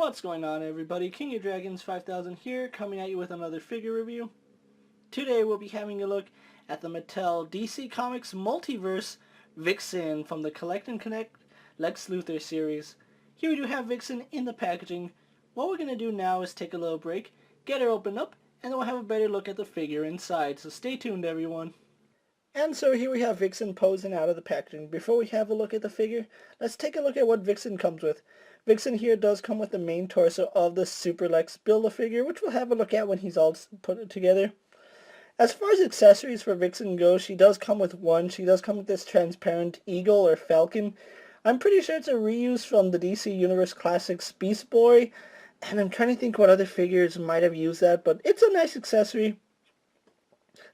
What's going on, everybody? KingofDragons 5000 here, coming at you with another figure review. Today we'll be having a look at the Mattel DC Comics Multiverse Vixen from the Collect and Connect Lex Luthor series. Here we do have Vixen in the packaging. What we're going to do now is take a little break, get her opened up, and then we'll have a better look at the figure inside. So stay tuned, everyone. And so here we have Vixen posing out of the packaging. Before we have a look at the figure, let's take a look at what Vixen comes with. Vixen here does come with the main torso of the Super Lex Build-A-Figure, which we'll have a look at when he's all put together. As far as accessories for Vixen go, she does come with one. She does come with this transparent eagle or falcon. I'm pretty sure it's a reuse from the DC Universe Classics Beast Boy, and I'm trying to think what other figures might have used that, but it's a nice accessory.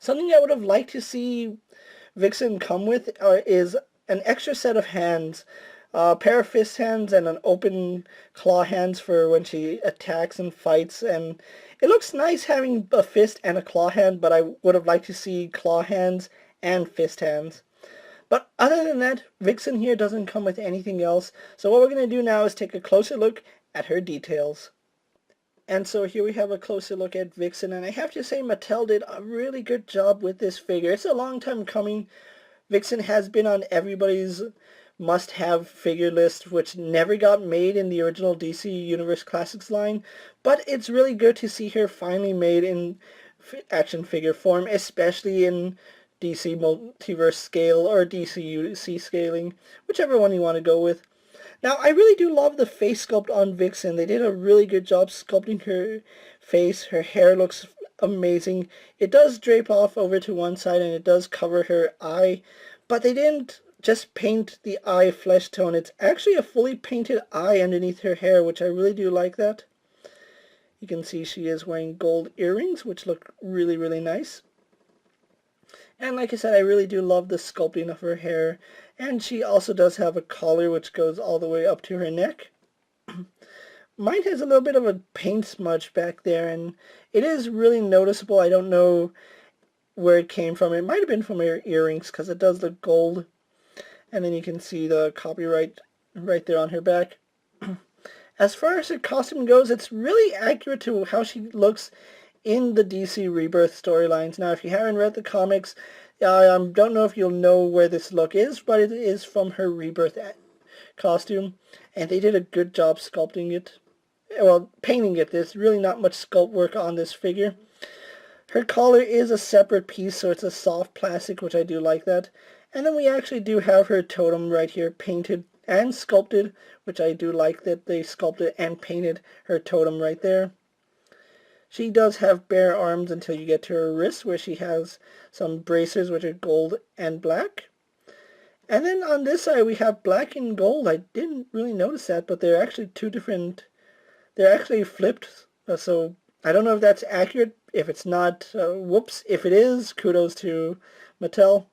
Something I would have liked to see Vixen come with is an extra set of hands. A pair of fist hands and an open claw hands for when she attacks and fights. And it looks nice having a fist and a claw hand, but I would have liked to see claw hands and fist hands. But other than that, Vixen here doesn't come with anything else. So what we're going to do now is take a closer look at her details. And so here we have a closer look at Vixen, and I have to say Mattel did a really good job with this figure. It's a long time coming. Vixen has been on everybody's must-have figure list, which never got made in the original DC Universe Classics line, but it's really good to see her finally made in action figure form, especially in DC Multiverse scale or DC scaling, whichever one you want to go with. Now, I really do love the face sculpt on Vixen. They did a really good job sculpting her face. Her hair looks amazing. It does drape off over to one side and it does cover her eye, but they didn't just paint the eye flesh tone. It's actually a fully painted eye underneath her hair, which I really do like that. You can see she is wearing gold earrings, which look really, really nice. And like I said, I really do love the sculpting of her hair. And she also does have a collar which goes all the way up to her neck. Mine has a little bit of a paint smudge back there, and it is really noticeable. I don't know where it came from. It might have been from her earrings because it does look gold. And then you can see the copyright right there on her back. As far as her costume goes, it's really accurate to how she looks in the DC Rebirth storylines. Now, if you haven't read the comics, I don't know if you'll know where this look is, but it is from her Rebirth costume. And they did a good job sculpting it. Well, painting it. There's really not much sculpt work on this figure. Her collar is a separate piece, so it's a soft plastic, which I do like that. And then we actually do have her totem right here painted and sculpted, which I do like that they sculpted and painted her totem right there. She does have bare arms until you get to her wrists, where she has some bracers which are gold and black. And then on this side we have black and gold. I didn't really notice that, but they're actually two different, they're actually flipped. So I don't know if that's accurate. If it's not, whoops. If it is, kudos to Mattel.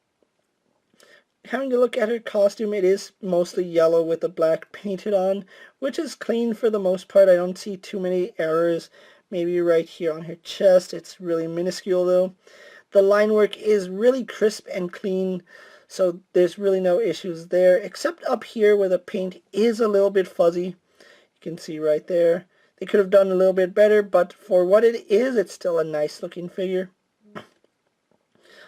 Having a look at her costume, it is mostly yellow with the black painted on, which is clean for the most part. I don't see too many errors. Maybe right here on her chest. It's really minuscule though. The line work is really crisp and clean, so there's really no issues there, except up here where the paint is a little bit fuzzy. You can see right there. They could have done a little bit better, but for what it is, it's still a nice looking figure.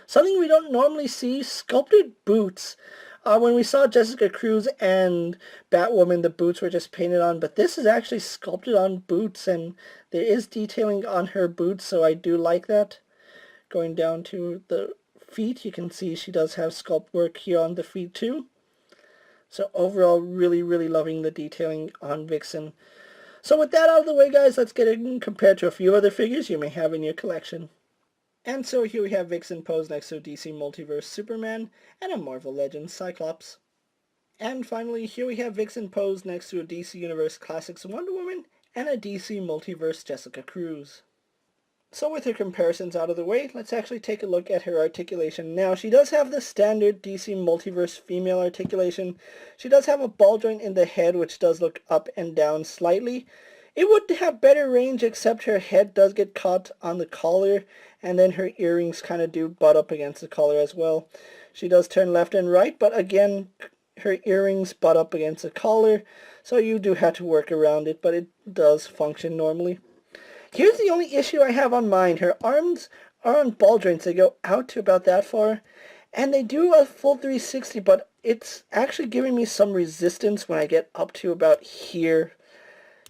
Something we don't normally see, sculpted boots. When we saw Jessica Cruz and Batwoman, the boots were just painted on, but this is actually sculpted on boots, and there is detailing on her boots, so I do like that. Going down to the feet, you can see she does have sculpt work here on the feet too. So overall, really, really loving the detailing on Vixen. So with that out of the way, guys, let's get it compared to a few other figures you may have in your collection. And so here we have Vixen posed next to a DC Multiverse Superman and a Marvel Legends Cyclops. And finally, here we have Vixen posed next to a DC Universe Classics Wonder Woman and a DC Multiverse Jessica Cruz. So with her comparisons out of the way, let's actually take a look at her articulation. Now, she does have the standard DC Multiverse female articulation. She does have a ball joint in the head, which does look up and down slightly. It would have better range, except her head does get caught on the collar, and then her earrings kind of do butt up against the collar as well. She does turn left and right, but again, her earrings butt up against the collar, so you do have to work around it, but it does function normally. Here's the only issue I have on mine. Her arms are on ball joints. They go out to about that far, and they do a full 360, but it's actually giving me some resistance when I get up to about here.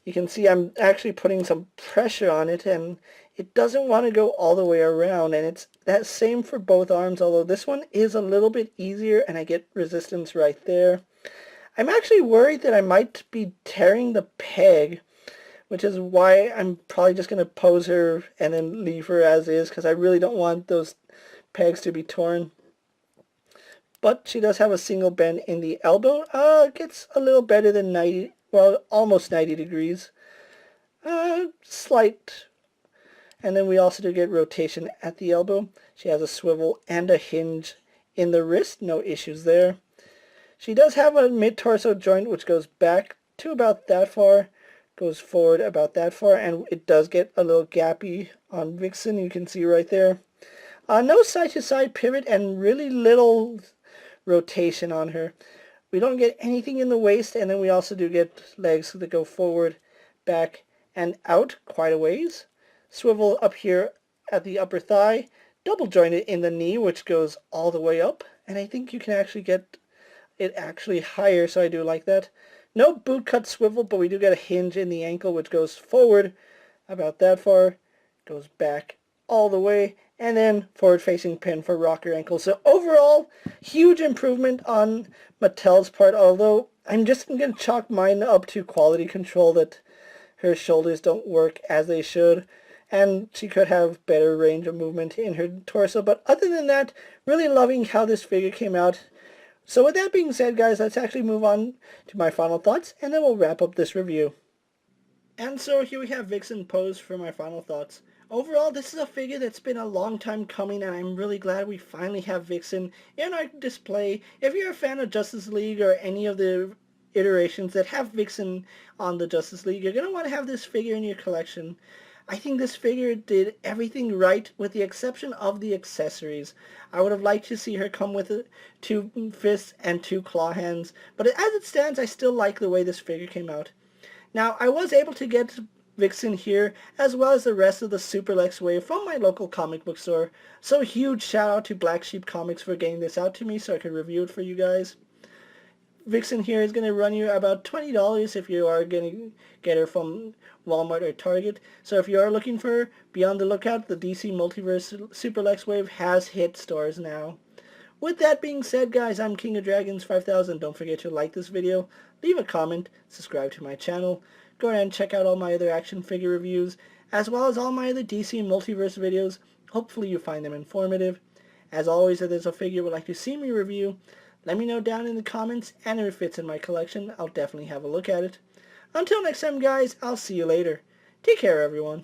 You can see I'm actually putting some pressure on it, and it doesn't want to go all the way around, and it's that same for both arms, although this one is a little bit easier, and I get resistance right there. I'm actually worried that I might be tearing the peg, which is why I'm probably just going to pose her and then leave her as is, because I really don't want those pegs to be torn. But she does have a single bend in the elbow. It gets a little better than 90, well, almost 90 degrees. Slight. And then we also do get rotation at the elbow. She has a swivel and a hinge in the wrist. No issues there. She does have a mid-torso joint which goes back to about that far, goes forward about that far, and it does get a little gappy on Vixen, you can see right there. No side-to-side pivot and really little rotation on her. We don't get anything in the waist, and then we also do get legs that go forward, back, and out quite a ways. Swivel up here at the upper thigh, double jointed in the knee, which goes all the way up, and I think you can actually get it actually higher, so I do like that. No boot cut swivel, but we do get a hinge in the ankle, which goes forward about that far, goes back all the way, and then forward-facing pin for rocker ankle. So overall, huge improvement on Mattel's part, although I'm just going to chalk mine up to quality control, that her shoulders don't work as they should, and she could have better range of movement in her torso. But other than that, really loving how this figure came out. So with that being said, guys, let's actually move on to my final thoughts, and then we'll wrap up this review. And so here we have Vixen posed for my final thoughts. Overall, this is a figure that's been a long time coming, and I'm really glad we finally have Vixen in our display. If you're a fan of Justice League or any of the iterations that have Vixen on the Justice League, you're going to want to have this figure in your collection. I think this figure did everything right with the exception of the accessories. I would have liked to see her come with 2 fists and 2 claw hands, but as it stands, I still like the way this figure came out. Now, I was able to get Vixen here, as well as the rest of the Super Lex wave from my local comic book store, so a huge shout out to Black Sheep Comics for getting this out to me so I could review it for you guys. Vixen here is going to run you about $20 if you are going to get her from Walmart or Target. So if you are looking for her, be on the lookout. The DC Multiverse Super Lex Wave has hit stores now. With that being said, guys, I'm KingofDragons 5000. Don't forget to like this video, leave a comment, subscribe to my channel. Go ahead and check out all my other action figure reviews, as well as all my other DC Multiverse videos. Hopefully you find them informative. As always, if there's a figure you would like to see me review, let me know down in the comments, and if it fits in my collection, I'll definitely have a look at it. Until next time, guys, I'll see you later. Take care, everyone.